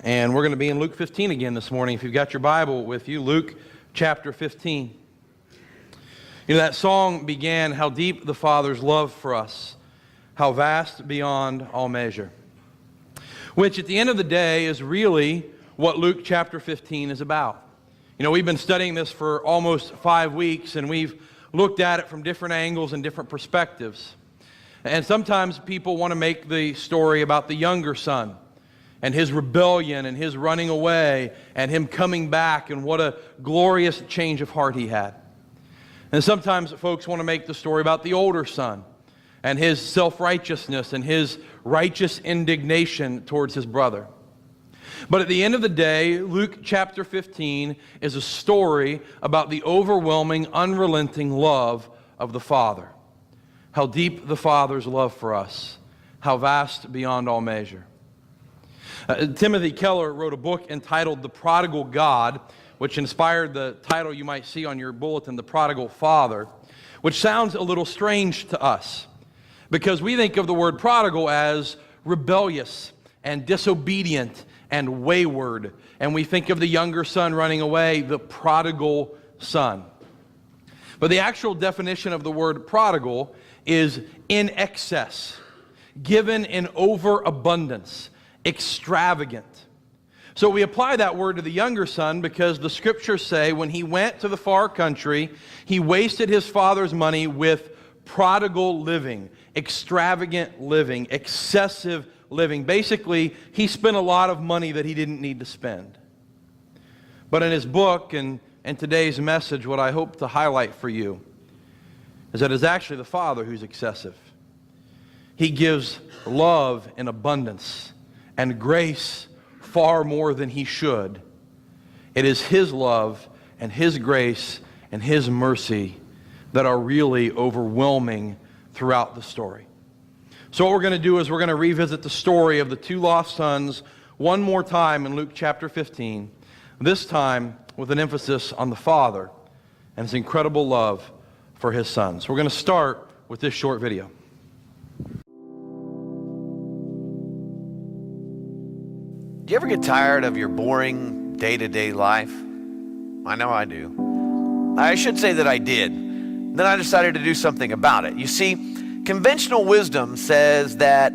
And we're going to be in Luke 15 again this morning. If you've got your Bible with you, Luke chapter 15. You know, that song began, "How deep the Father's love for us, how vast beyond all measure," which at the end of the day is really what Luke chapter 15 is about. You know, we've been studying this for almost 5 weeks, and we've looked at it from different angles and different perspectives. And sometimes people want to make the story about the younger son and his rebellion and his running away and him coming back and what a glorious change of heart he had. And sometimes folks want to make the story about the older son and his self-righteousness and his righteous indignation towards his brother. But at the end of the day, Luke chapter 15 is a story about the overwhelming, unrelenting love of the Father. How deep the Father's love for us, how vast beyond all measure. Timothy Keller wrote a book entitled The Prodigal God, which inspired the title you might see on your bulletin, The Prodigal Father, which sounds a little strange to us because we think of the word prodigal as rebellious and disobedient and wayward, and we think of the younger son running away, the prodigal son. But the actual definition of the word prodigal is in excess, given in overabundance, extravagant. So we apply that word to the younger son because the scriptures say when he went to the far country, he wasted his father's money with prodigal living, extravagant living, excessive living. Basically, he spent a lot of money that he didn't need to spend. But in his book and today's message, what I hope to highlight for you is that it's actually the Father who's excessive. He gives love in abundance and grace far more than he should. It is his love and his grace and his mercy that are really overwhelming throughout the story. So what we're going to do is we're going to revisit the story of the two lost sons one more time in Luke chapter 15, this time with an emphasis on the Father and his incredible love for his sons. We're going to start with this short video. Do you ever get tired of your boring day-to-day life? I know I do. I should say that I did. Then I decided to do something about it. You see, conventional wisdom says that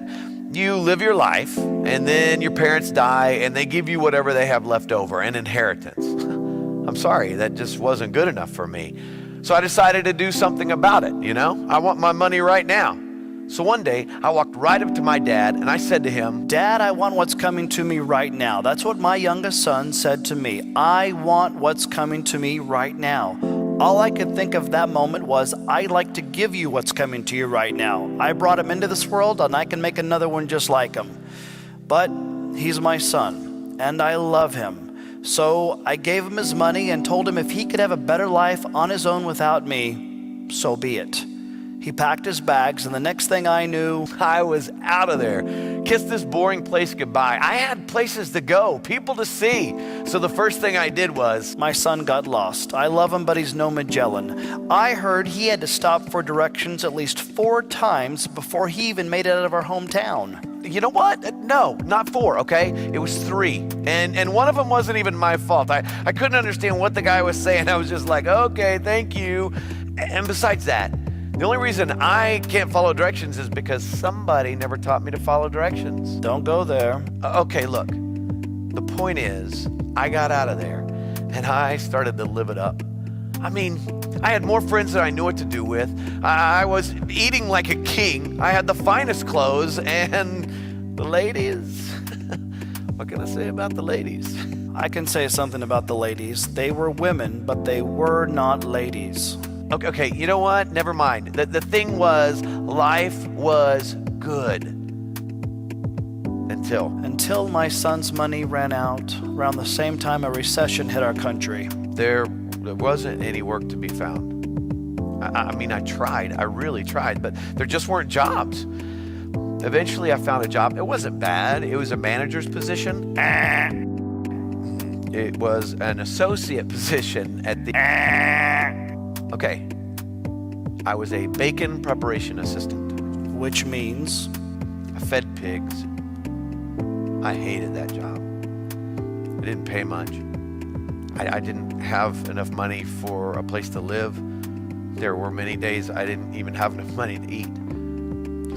you live your life and then your parents die and they give you whatever they have left over, an inheritance. I'm sorry, that just wasn't good enough for me. So I decided to do something about it, you know? I want my money right now. So one day, I walked right up to my dad and I said to him, "Dad, I want what's coming to me right now." That's what my youngest son said to me. I want what's coming to me right now. All I could think of that moment was, I'd like to give you what's coming to you right now. I brought him into this world and I can make another one just like him. But he's my son and I love him. So I gave him his money and told him if he could have a better life on his own without me, so be it. He packed his bags, and the next thing I knew, I was out of there. Kissed this boring place goodbye. I had places to go, people to see. So the first thing I did was, my son got lost. I love him, but he's no Magellan. I heard he had to stop for directions at least 4 times before he even made it out of our hometown. You know what? No, not 4, okay? It was 3. And one of them wasn't even my fault. I couldn't understand what the guy was saying. I was just like, okay, thank you. And besides that, the only reason I can't follow directions is because somebody never taught me to follow directions. Don't go there. Okay, look. The point is, I got out of there and I started to live it up. I mean, I had more friends than I knew what to do with. I was eating like a king. I had the finest clothes and the ladies. What can I say about the ladies? I can say something about the ladies. They were women, but they were not ladies. Okay, you know what? Never mind. The thing was, life was good. Until my son's money ran out around the same time a recession hit our country. There wasn't any work to be found. I mean, I tried. I really tried, but there just weren't jobs. Eventually, I found a job. It wasn't bad. It was a manager's position. It was an associate position at the... Okay, I was a bacon preparation assistant. Which means? I fed pigs. I hated that job. didn't pay much. I didn't have enough money for a place to live. There were many days I didn't even have enough money to eat.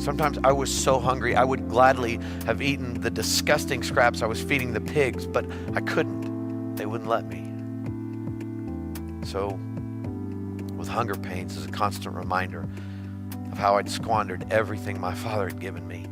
Sometimes I was so hungry, I would gladly have eaten the disgusting scraps I was feeding the pigs, but I couldn't. They wouldn't let me. So, with hunger pains as a constant reminder of how I'd squandered everything my father had given me,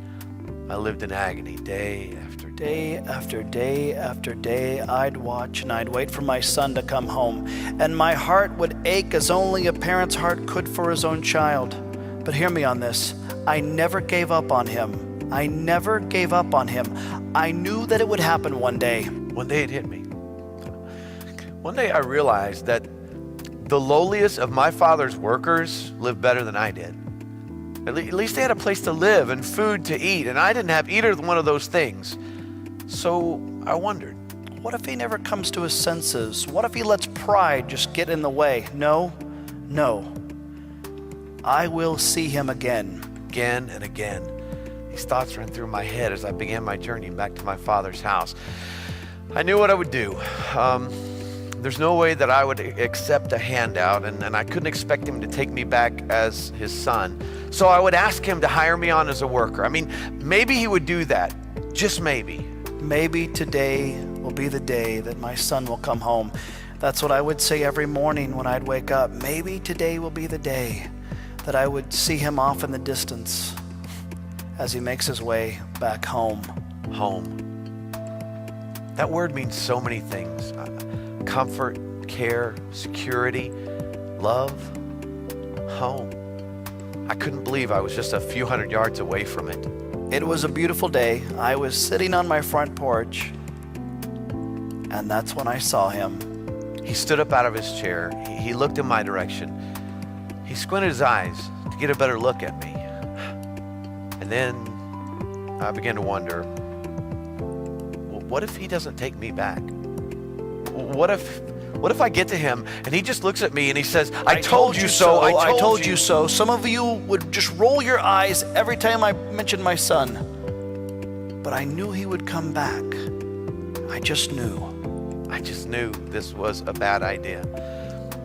I lived in agony day after day. Day after day after day, I'd watch and I'd wait for my son to come home, and my heart would ache as only a parent's heart could for his own child. But hear me on this. I never gave up on him. I never gave up on him. I knew that it would happen one day. One day it hit me. One day I realized that the lowliest of my father's workers lived better than I did. At least they had a place to live and food to eat, and I didn't have either one of those things. So I wondered, What if he never comes to his senses? What if he lets pride just get in the way? No. I will see him again. Again and again, these thoughts ran through my head as I began my journey back to my father's house. I knew what I would do. There's no way that I would accept a handout, and I couldn't expect him to take me back as his son. So I would ask him to hire me on as a worker. I mean, maybe he would do that, just maybe. Maybe today will be the day that my son will come home. That's what I would say every morning when I'd wake up. Maybe today will be the day that I would see him off in the distance as he makes his way back home. Home. That word means so many things. Comfort, care, security, love, home. I couldn't believe I was just a few hundred yards away from it. It was a beautiful day. I was sitting on my front porch, and that's when I saw him. He stood up out of his chair. He looked in my direction. He squinted his eyes to get a better look at me. And then I began to wonder, well, what if he doesn't take me back? What if I get to him and he just looks at me and he says, I told you so, I told you so. Some of you would just roll your eyes every time I mentioned my son. But I knew he would come back. I just knew this was a bad idea.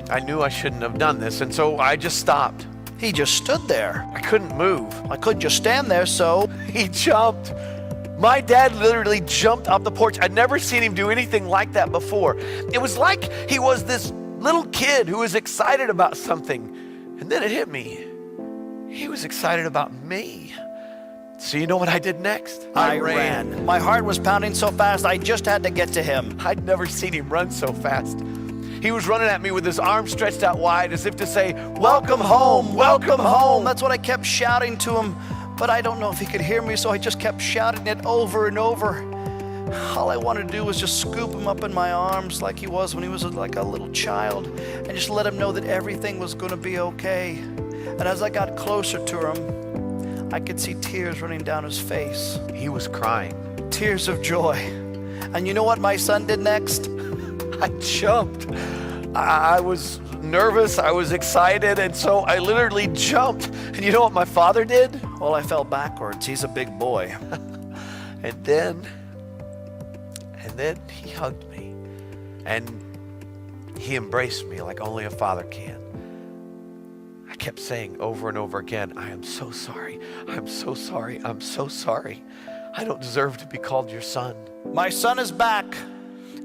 I knew I shouldn't have done this, and so I just stopped. He just stood there. I couldn't move. I couldn't just stand there, so He jumped. My dad literally jumped off the porch. I'd never seen him do anything like that before. It was like he was this little kid who was excited about something. And then it hit me. He was excited about me. So you know what I did next? I ran. My heart was pounding so fast, I just had to get to him. I'd never seen him run so fast. He was running at me with his arms stretched out wide as if to say, welcome home, welcome home. That's what I kept shouting to him, but I don't know if he could hear me, so I just kept shouting it over and over. All I wanted to do was just scoop him up in my arms like he was when he was like a little child and just let him know that everything was going to be okay. And as I got closer to him, I could see tears running down his face. He was crying. Tears of joy. And you know what my son did next? I jumped. I was nervous, I was excited, and so I literally jumped. And you know what my father did? Well, I fell backwards. He's a big boy. And then he hugged me. And he embraced me like only a father can. I kept saying over and over again, I am so sorry. I'm so sorry. I'm so sorry. I don't deserve to be called your son. My son is back.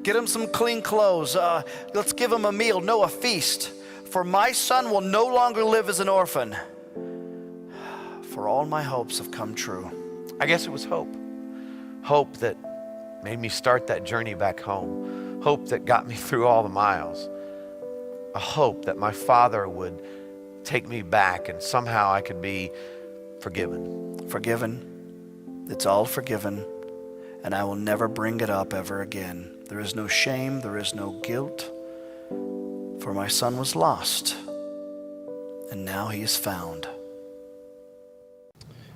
Get him some clean clothes. Let's give him a meal, no, a feast. For my son will no longer live as an orphan. For all my hopes have come true. I guess it was hope. Hope that made me start that journey back home. Hope that got me through all the miles. A hope that my father would take me back and somehow I could be forgiven. Forgiven. It's all forgiven. And I will never bring it up ever again. There is no shame, there is no guilt. For my son was lost, and now he is found.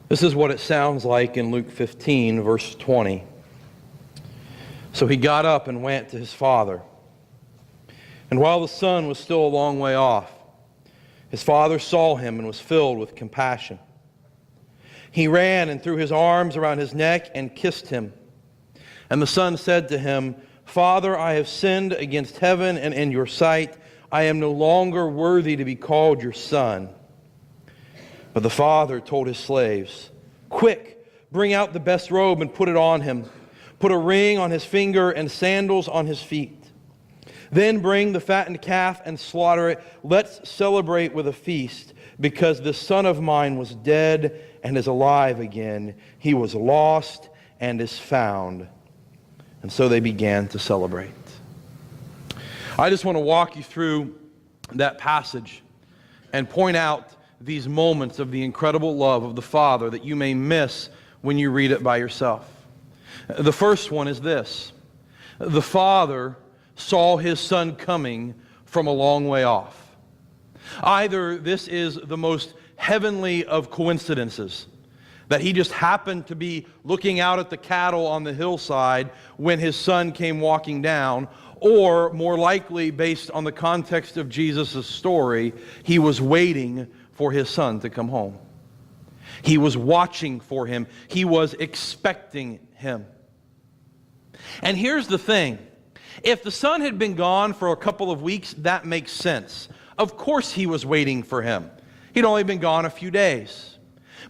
This is what it sounds like in Luke 15, verse 20. So he got up and went to his father. And while the son was still a long way off, his father saw him and was filled with compassion. He ran and threw his arms around his neck and kissed him. And the son said to him, Father, I have sinned against heaven and in your sight. I am no longer worthy to be called your son." But the father told his slaves, "Quick, bring out the best robe and put it on him. Put a ring on his finger and sandals on his feet. Then bring the fattened calf and slaughter it. Let's celebrate with a feast, because this son of mine was dead and is alive again. He was lost and is found." And so they began to celebrate. I just want to walk you through that passage and point out these moments of the incredible love of the Father that you may miss when you read it by yourself. The first one is this: the Father saw his Son coming from a long way off. Either this is the most heavenly of coincidences, that he just happened to be looking out at the cattle on the hillside when his Son came walking down, or more likely, based on the context of Jesus' story, he was waiting for his Son to come home. He was watching for him. He was expecting him. And here's the thing. If the Son had been gone for a couple of weeks, that makes sense. Of course he was waiting for him. He'd only been gone a few days.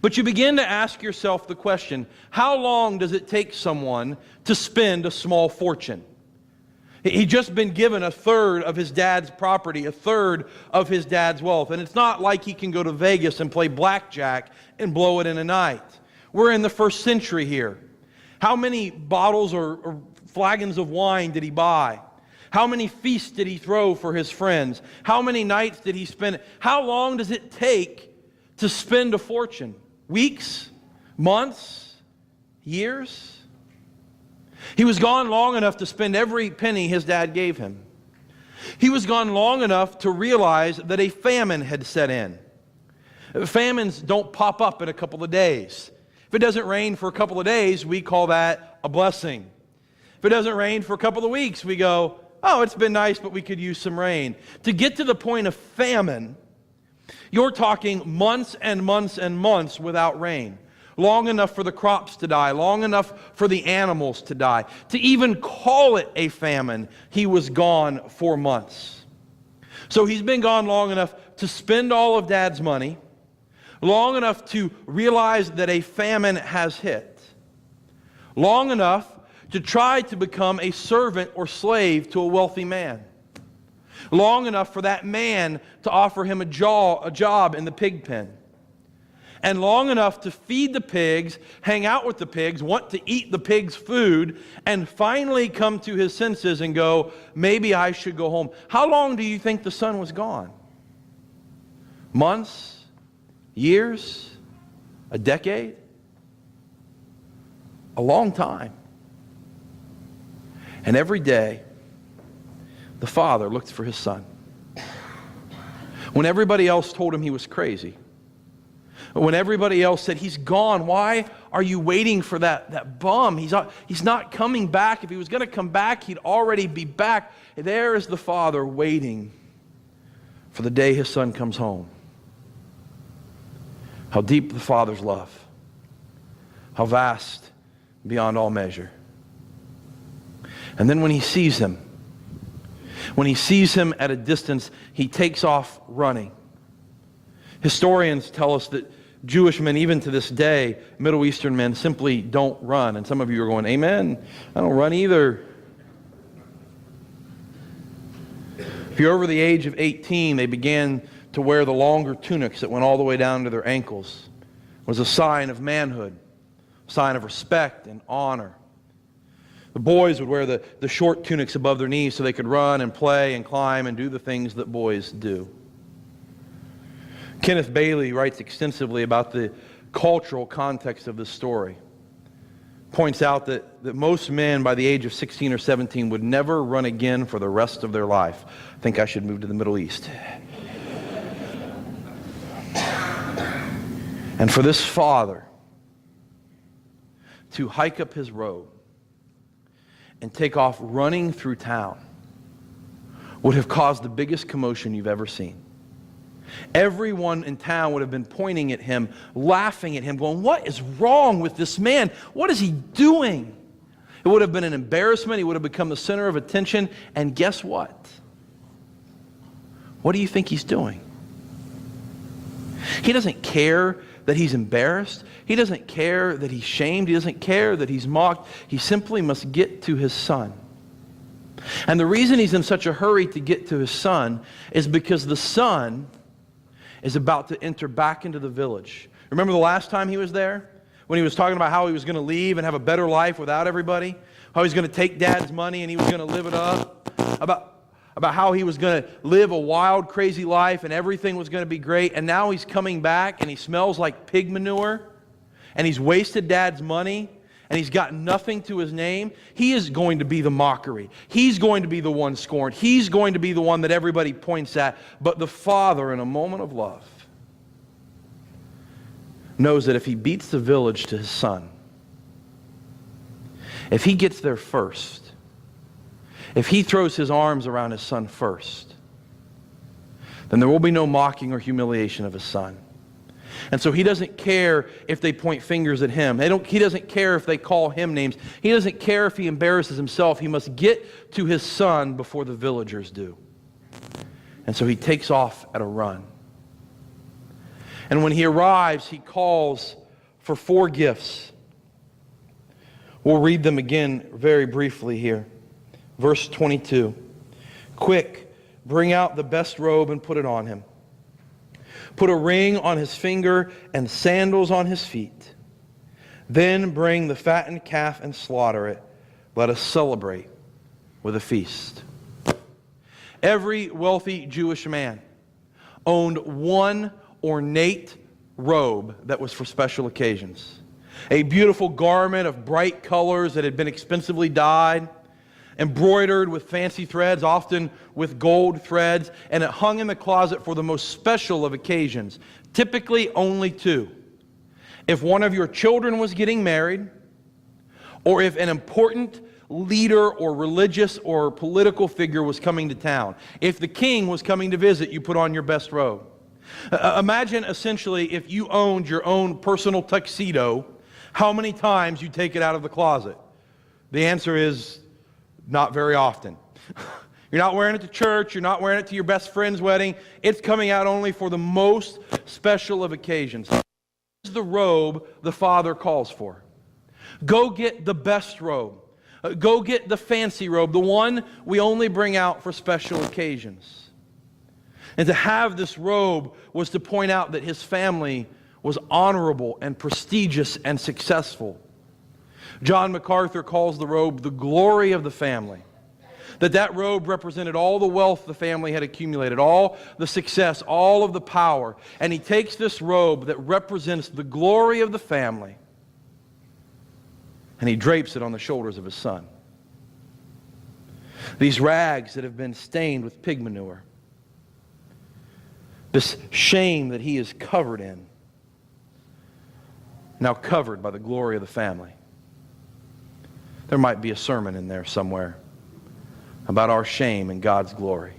But you begin to ask yourself the question, how long does it take someone to spend a small fortune? He'd just been given a third of his dad's property, a third of his dad's wealth. And it's not like he can go to Vegas and play blackjack and blow it in a night. We're in the first century here. How many bottles or flagons of wine did he buy? How many feasts did he throw for his friends? How many nights did he spend? How long does it take to spend a fortune? Weeks? Months? Years? He was gone long enough to spend every penny his dad gave him. He was gone long enough to realize that a famine had set in. Famines don't pop up in a couple of days. If it doesn't rain for a couple of days, we call that a blessing. If it doesn't rain for a couple of weeks, we go, oh, it's been nice, but we could use some rain. To get to the point of famine, you're talking months and months and months without rain. Long enough for the crops to die, long enough for the animals to die. To even call it a famine, he was gone for months. So he's been gone long enough to spend all of Dad's money, long enough to realize that a famine has hit, long enough to try to become a servant or slave to a wealthy man, long enough for that man to offer him a job in the pig pen, and long enough to feed the pigs, hang out with the pigs, want to eat the pigs' food, and finally come to his senses and go, maybe I should go home. How long do you think the son was gone? Months? Years? A decade? A long time. And every day, the father looked for his son. When everybody else told him he was crazy, when everybody else said, he's gone, why are you waiting for that bum? He's not coming back. If he was going to come back, he'd already be back. There is the father waiting for the day his son comes home. How deep the Father's love. How vast beyond all measure. And then when he sees him at a distance, he takes off running. Historians tell us that Jewish men, even to this day, Middle Eastern men, simply don't run. And some of you are going, amen, I don't run either. If you're over the age of 18, they began to wear the longer tunics that went all the way down to their ankles. It was a sign of manhood, a sign of respect and honor. The boys would wear the short tunics above their knees so they could run and play and climb and do the things that boys do. Kenneth Bailey writes extensively about the cultural context of this story. Points out that most men by the age of 16 or 17 would never run again for the rest of their life. I think I should move to the Middle East. And for this father to hike up his robe and take off running through town would have caused the biggest commotion you've ever seen. Everyone in town would have been pointing at him, laughing at him, going, what is wrong with this man? What is he doing? It would have been an embarrassment. He would have become the center of attention. And guess what? What do you think he's doing? He doesn't care that he's embarrassed. He doesn't care that he's shamed. He doesn't care that he's mocked. He simply must get to his son. And the reason he's in such a hurry to get to his son is because the son is about to enter back into the village. Remember the last time he was there? When he was talking about how he was going to leave and have a better life without everybody? How he's going to take dad's money and he was going to live it up? About how he was going to live a wild, crazy life and everything was going to be great. And now he's coming back and he smells like pig manure and he's wasted dad's money and he's got nothing to his name. He is going to be the mockery. He's going to be the one scorned. He's going to be the one that everybody points at. But the father, in a moment of love, knows that if he beats the village to his son, if he gets there first, if he throws his arms around his son first, then there will be no mocking or humiliation of his son. And so he doesn't care if they point fingers at him. He doesn't care if they call him names. He doesn't care if he embarrasses himself. He must get to his son before the villagers do. And so he takes off at a run. And when he arrives, he calls for 4 gifts. We'll read them again very briefly here. Verse 22. Quick, bring out the best robe and put it on him. Put a ring on his finger and sandals on his feet. Then bring the fattened calf and slaughter it. Let us celebrate with a feast. Every wealthy Jewish man owned one ornate robe that was for special occasions. A beautiful garment of bright colors that had been expensively dyed, embroidered with fancy threads, often with gold threads, and it hung in the closet for the most special of occasions, typically only 2. If one of your children was getting married, or if an important leader or religious or political figure was coming to town. If the king was coming to visit, you put on your best robe. Imagine essentially if you owned your own personal tuxedo, how many times you take it out of the closet? The answer is not very often. You're not wearing it to church. You're not wearing it to your best friend's wedding. It's coming out only for the most special of occasions. This is the robe the Father calls for. Go get the best robe. Go get the fancy robe, the one we only bring out for special occasions. And to have this robe was to point out that his family was honorable and prestigious and successful. John MacArthur calls the robe the glory of the family. That robe represented all the wealth the family had accumulated, all the success, all of the power. And he takes this robe that represents the glory of the family and he drapes it on the shoulders of his son. These rags that have been stained with pig manure, this shame that he is covered in, now covered by the glory of the family. There might be a sermon in there somewhere about our shame and God's glory.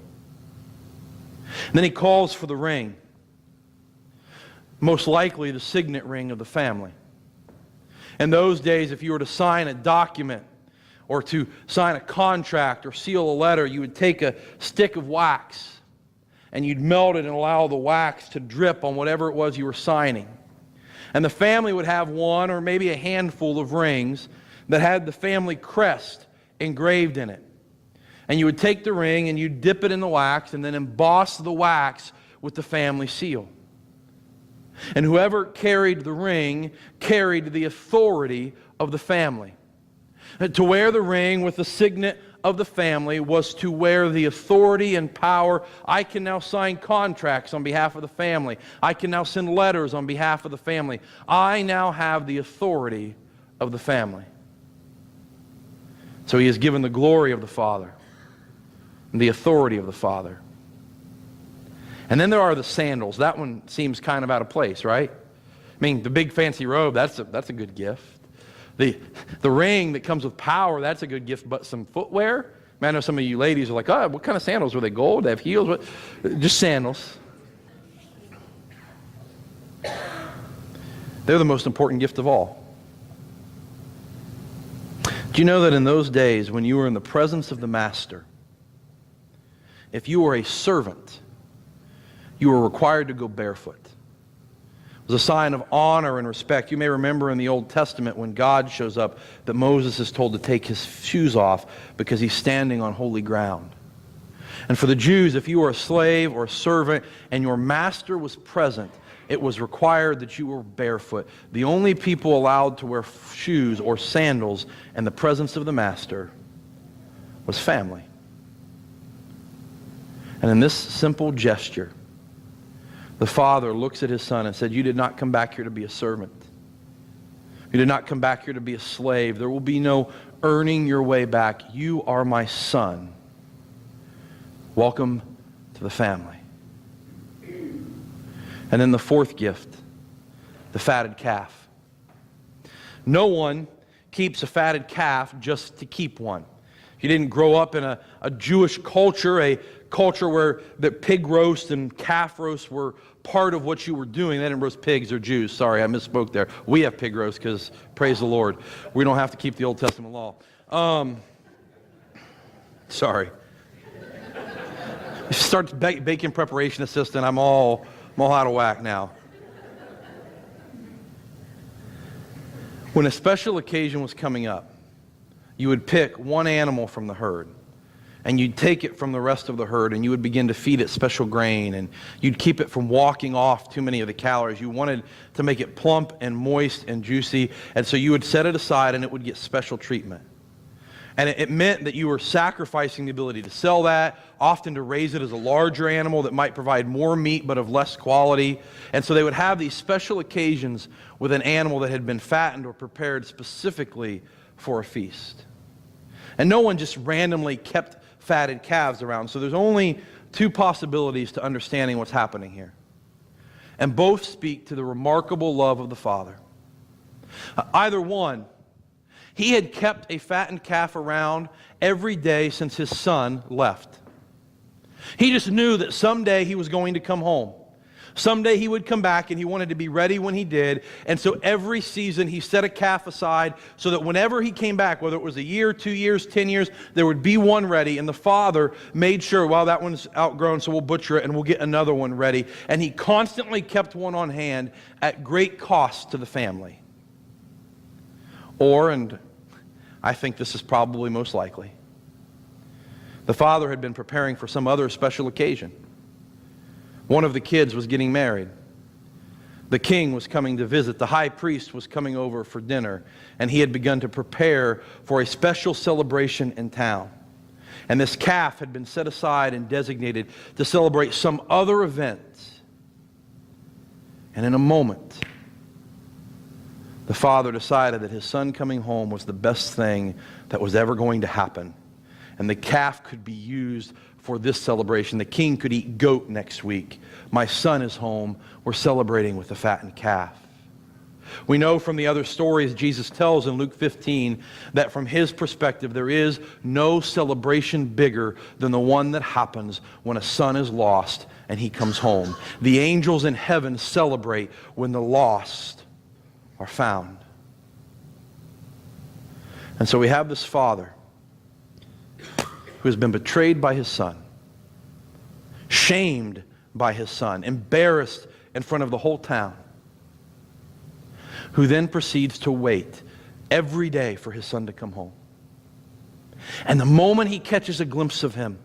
And then he calls for the ring, most likely the signet ring of the family. In those days, if you were to sign a document or to sign a contract or seal a letter, you would take a stick of wax and you'd melt it and allow the wax to drip on whatever it was you were signing. And the family would have one or maybe a handful of rings that had the family crest engraved in it. And you would take the ring and you'd dip it in the wax and then emboss the wax with the family seal. And whoever carried the ring carried the authority of the family. To wear the ring with the signet of the family was to wear the authority and power. I can now sign contracts on behalf of the family. I can now send letters on behalf of the family. I now have the authority of the family. So he is given the glory of the Father and the authority of the Father. And then there are the sandals. That one seems kind of out of place, right? I mean, the big fancy robe, that's a good gift. The ring that comes with power, that's a good gift. But some footwear? Man, I know some of you ladies are like, oh, what kind of sandals? Were they gold? They have heels? What? Just sandals. They're the most important gift of all. Do you know that in those days, when you were in the presence of the master, if you were a servant, you were required to go barefoot? It was a sign of honor and respect. You may remember in the Old Testament when God shows up that Moses is told to take his shoes off because he's standing on holy ground. And for the Jews, if you were a slave or a servant and your master was present, it was required that you were barefoot. The only people allowed to wear shoes or sandals in the presence of the master was family. And in this simple gesture, the father looks at his son and said, "You did not come back here to be a servant. You did not come back here to be a slave. There will be no earning your way back. You are my son. Welcome to the family." And then the fourth gift, the fatted calf. No one keeps a fatted calf just to keep one. You didn't grow up in a Jewish culture, a culture where the pig roast and calf roast were part of what you were doing. They didn't roast pigs or Jews. Sorry, I misspoke there. We have pig roast because, praise the Lord, we don't have to keep the Old Testament law. Sorry. Start baking preparation assistant. I'm all out of whack now. When a special occasion was coming up, you would pick one animal from the herd, and you'd take it from the rest of the herd, and you would begin to feed it special grain, and you'd keep it from walking off too many of the calories. You wanted to make it plump and moist and juicy, and so you would set it aside, and it would get special treatment. And it meant that you were sacrificing the ability to sell that, often to raise it as a larger animal that might provide more meat but of less quality. And so they would have these special occasions with an animal that had been fattened or prepared specifically for a feast. And no one just randomly kept fatted calves around. So there's only two possibilities to understanding what's happening here. And both speak to the remarkable love of the Father. Either one, he had kept a fattened calf around every day since his son left. He just knew that someday he was going to come home. Someday he would come back, and he wanted to be ready when he did. And so every season he set a calf aside so that whenever he came back, whether it was a year, 2 years, 10 years, there would be one ready. And the father made sure, well, that one's outgrown, so we'll butcher it and we'll get another one ready. And he constantly kept one on hand at great cost to the family. Or, and I think this is probably most likely, the father had been preparing for some other special occasion. One of the kids was getting married. The king was coming to visit. The high priest was coming over for dinner. And he had begun to prepare for a special celebration in town. And this calf had been set aside and designated to celebrate some other event. And in a moment, the father decided that his son coming home was the best thing that was ever going to happen. And the calf could be used for this celebration. The king could eat goat next week. My son is home. We're celebrating with the fattened calf. We know from the other stories Jesus tells in Luke 15 that from his perspective there is no celebration bigger than the one that happens when a son is lost and he comes home. The angels in heaven celebrate when the lost are found. And so we have this father who has been betrayed by his son, shamed by his son, embarrassed in front of the whole town, who then proceeds to wait every day for his son to come home. And the moment he catches a glimpse of him,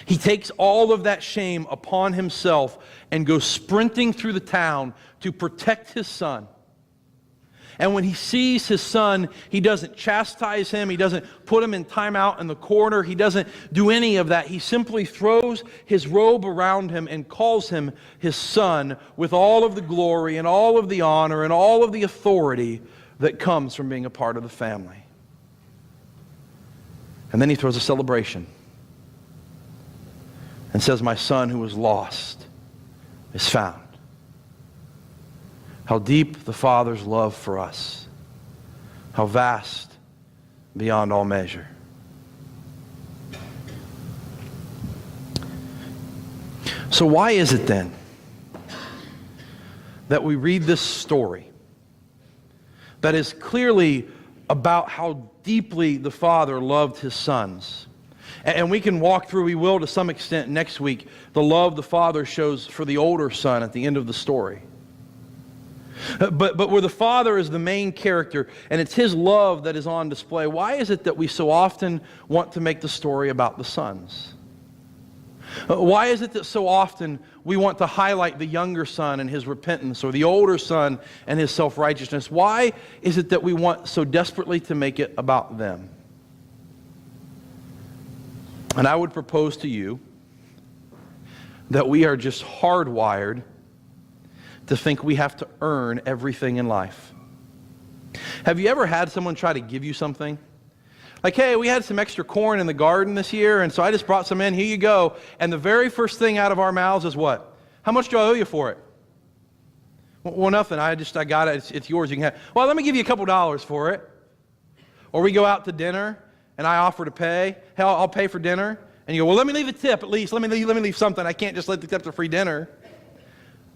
he takes all of that shame upon himself and goes sprinting through the town to protect his son. And when he sees his son, he doesn't chastise him. He doesn't put him in timeout in the corner. He doesn't do any of that. He simply throws his robe around him and calls him his son with all of the glory and all of the honor and all of the authority that comes from being a part of the family. And then he throws a celebration and says, "My son who was lost is found." How deep the Father's love for us. How vast beyond all measure. So why is it then that we read this story that is clearly about how deeply the Father loved his sons. And we can walk through, we will to some extent next week, the love the Father shows for the older son at the end of the story. But where the Father is the main character and it's his love that is on display, why is it that we so often want to make the story about the sons? Why is it that so often we want to highlight the younger son and his repentance or the older son and his self-righteousness? Why is it that we want so desperately to make it about them? And I would propose to you that we are just hardwired to think we have to earn everything in life. Have you ever had someone try to give you something? Like, hey, we had some extra corn in the garden this year, and so I just brought some in. Here you go. And the very first thing out of our mouths is what? How much do I owe you for it? Well, nothing. I got it. It's yours. You can have. Well, let me give you a couple dollars for it. Or we go out to dinner, and I offer to pay. Hey, I'll pay for dinner. And you go, well, let me leave a tip at least. Let me leave something. I can't just let the tip to free dinner.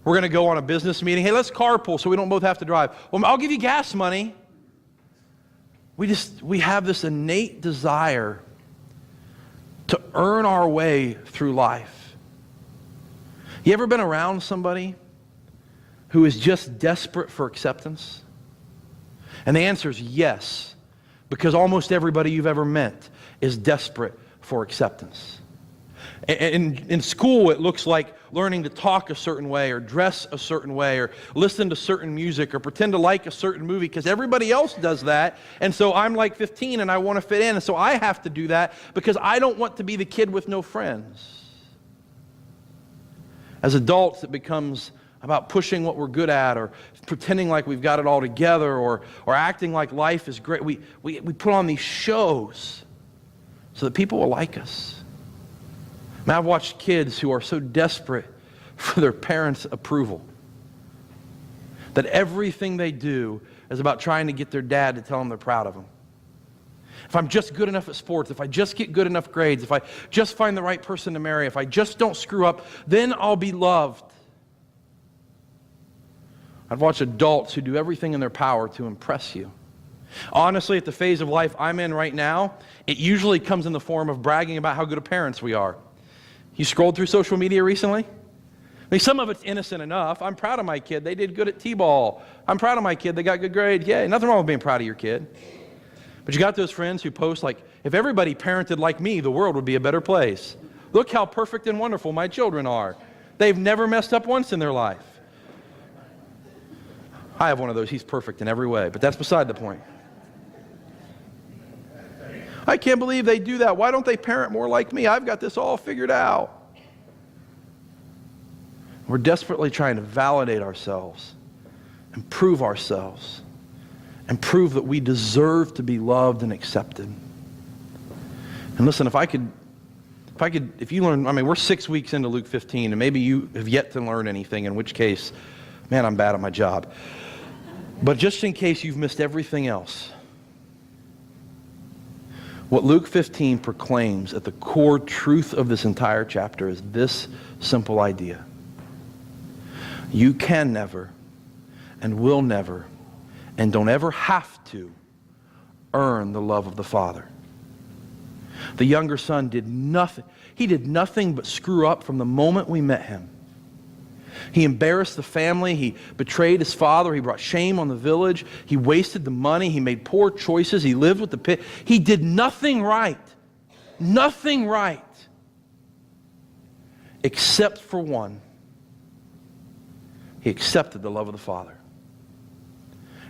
We're going to go on a business meeting. Hey, let's carpool so we don't both have to drive. Well, I'll give you gas money. We have this innate desire to earn our way through life. You ever been around somebody who is just desperate for acceptance? And the answer is yes, because almost everybody you've ever met is desperate for acceptance. In school, it looks like learning to talk a certain way or dress a certain way or listen to certain music or pretend to like a certain movie because everybody else does that. And so I'm like 15 and I want to fit in. And so I have to do that because I don't want to be the kid with no friends. As adults, it becomes about pushing what we're good at or pretending like we've got it all together or acting like life is great. We put on these shows so that people will like us. I've watched kids who are so desperate for their parents' approval that everything they do is about trying to get their dad to tell them they're proud of them. If I'm just good enough at sports, if I just get good enough grades, if I just find the right person to marry, if I just don't screw up, then I'll be loved. I've watched adults who do everything in their power to impress you. Honestly, at the phase of life I'm in right now, it usually comes in the form of bragging about how good of parents we are. You scrolled through social media recently? I mean, some of it's innocent enough. I'm proud of my kid. They did good at T-ball. I'm proud of my kid. They got good grades. Yeah, nothing wrong with being proud of your kid. But you got those friends who post like, if everybody parented like me, the world would be a better place. Look how perfect and wonderful my children are. They've never messed up once in their life. I have one of those. He's perfect in every way, but that's beside the point. I can't believe they do that. Why don't they parent more like me? I've got this all figured out. We're desperately trying to validate ourselves and prove ourselves and prove that we deserve to be loved and accepted. And listen, if you learn, I mean, we're 6 weeks into Luke 15, and maybe you have yet to learn anything, in which case, man, I'm bad at my job. But just in case you've missed everything else, what Luke 15 proclaims at the core truth of this entire chapter is this simple idea. You can never and will never and don't ever have to earn the love of the Father. The younger son did nothing. He did nothing but screw up from the moment we met him. He embarrassed the family. He betrayed his father. He brought shame on the village. He wasted the money. He made poor choices. He lived with the pit. He did nothing right. Nothing right. Except for one. He accepted the love of the Father.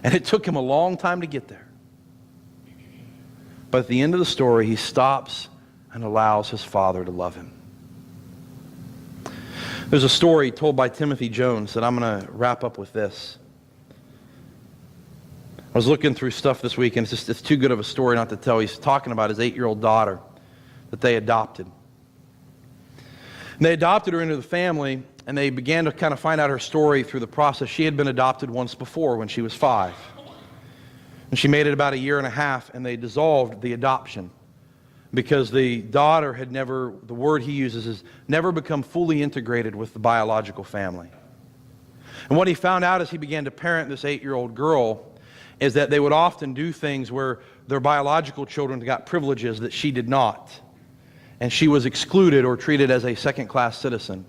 And it took him a long time to get there. But at the end of the story, he stops and allows his father to love him. There's a story told by Timothy Jones that I'm going to wrap up with this. I was looking through stuff this week, and it's too good of a story not to tell. He's talking about his 8-year-old daughter that they adopted. And they adopted her into the family, and they began to kind of find out her story through the process. She had been adopted once before when she was 5. And she made it about 1.5 years, and they dissolved the adoption. Because the daughter had never, the word he uses is, never become fully integrated with the biological family. And what he found out as he began to parent this 8-year-old girl is that they would often do things where their biological children got privileges that she did not. And she was excluded or treated as a second-class citizen.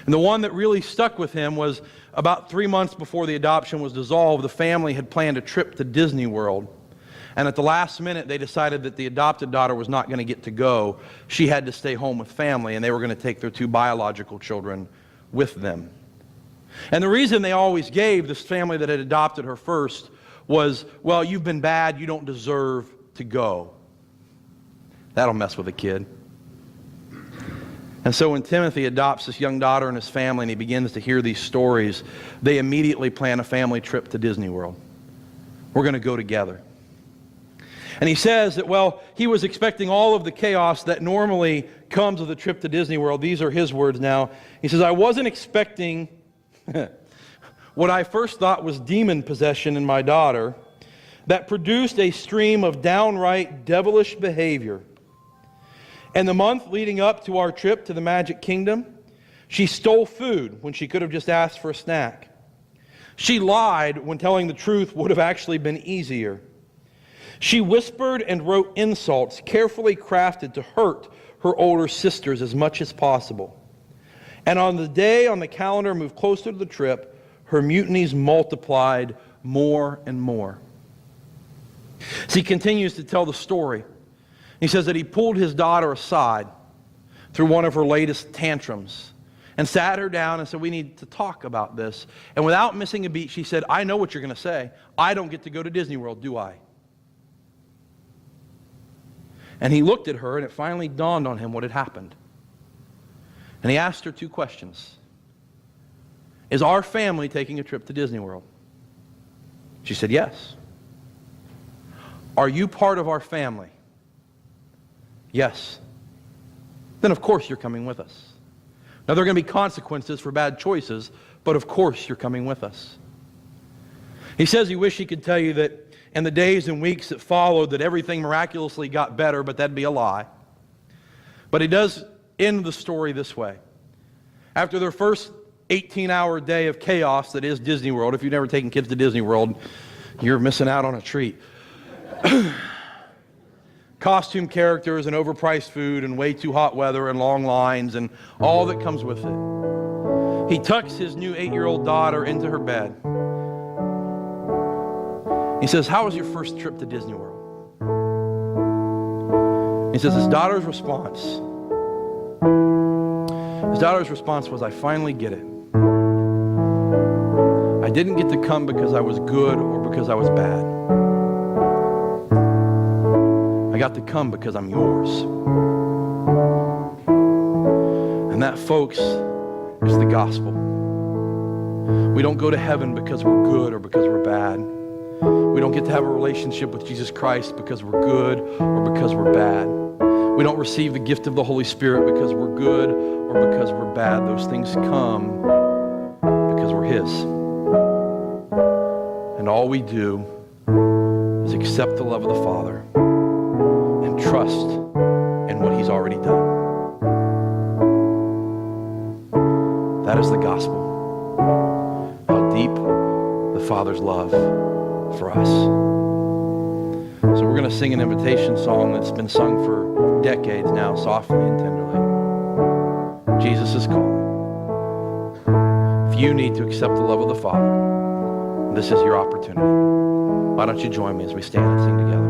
And the one that really stuck with him was about 3 months before the adoption was dissolved, the family had planned a trip to Disney World. And at the last minute, they decided that the adopted daughter was not going to get to go. She had to stay home with family, and they were going to take their 2 biological children with them. And the reason they always gave this family that had adopted her first was, well, you've been bad, you don't deserve to go. That'll mess with a kid. And so when Timothy adopts this young daughter and his family and he begins to hear these stories, they immediately plan a family trip to Disney World. We're going to go together. And he says that, well, he was expecting all of the chaos that normally comes with a trip to Disney World. These are his words now. He says, I wasn't expecting what I first thought was demon possession in my daughter that produced a stream of downright devilish behavior. And the month leading up to our trip to the Magic Kingdom, she stole food when she could have just asked for a snack. She lied when telling the truth would have actually been easier. She whispered and wrote insults carefully crafted to hurt her older sisters as much as possible. And on the day on the calendar moved closer to the trip, her mutinies multiplied more and more. So he continues to tell the story. He says that he pulled his daughter aside through one of her latest tantrums and sat her down and said, we need to talk about this. And without missing a beat, she said, I know what you're going to say. I don't get to go to Disney World, do I? And he looked at her, and it finally dawned on him what had happened. And he asked her 2 questions. Is our family taking a trip to Disney World? She said, yes. Are you part of our family? Yes. Then of course you're coming with us. Now there are going to be consequences for bad choices, but of course you're coming with us. He says he wished he could tell you that in the days and weeks that followed that everything miraculously got better, but that'd be a lie. But he does end the story this way. After their first 18-hour day of chaos that is Disney World, if you've never taken kids to Disney World, you're missing out on a treat. Costume characters and overpriced food and way too hot weather and long lines and all that comes with it. He tucks his new 8-year-old daughter into her bed. He says, how was your first trip to Disney World? He says his daughter's response was, I finally get it. I didn't get to come because I was good or because I was bad. I got to come because I'm yours. And that, folks, is the gospel. We don't go to heaven because we're good or because we're bad. We don't get to have a relationship with Jesus Christ because we're good or because we're bad. We don't receive the gift of the Holy Spirit because we're good or because we're bad. Those things come because we're His. And all we do is accept the love of the Father and trust in what He's already done. That is the gospel. How deep the Father's love for us. So we're going to sing an invitation song that's been sung for decades now, softly and tenderly. Jesus is calling. If you need to accept the love of the Father, this is your opportunity. Why don't you join me as we stand and sing together?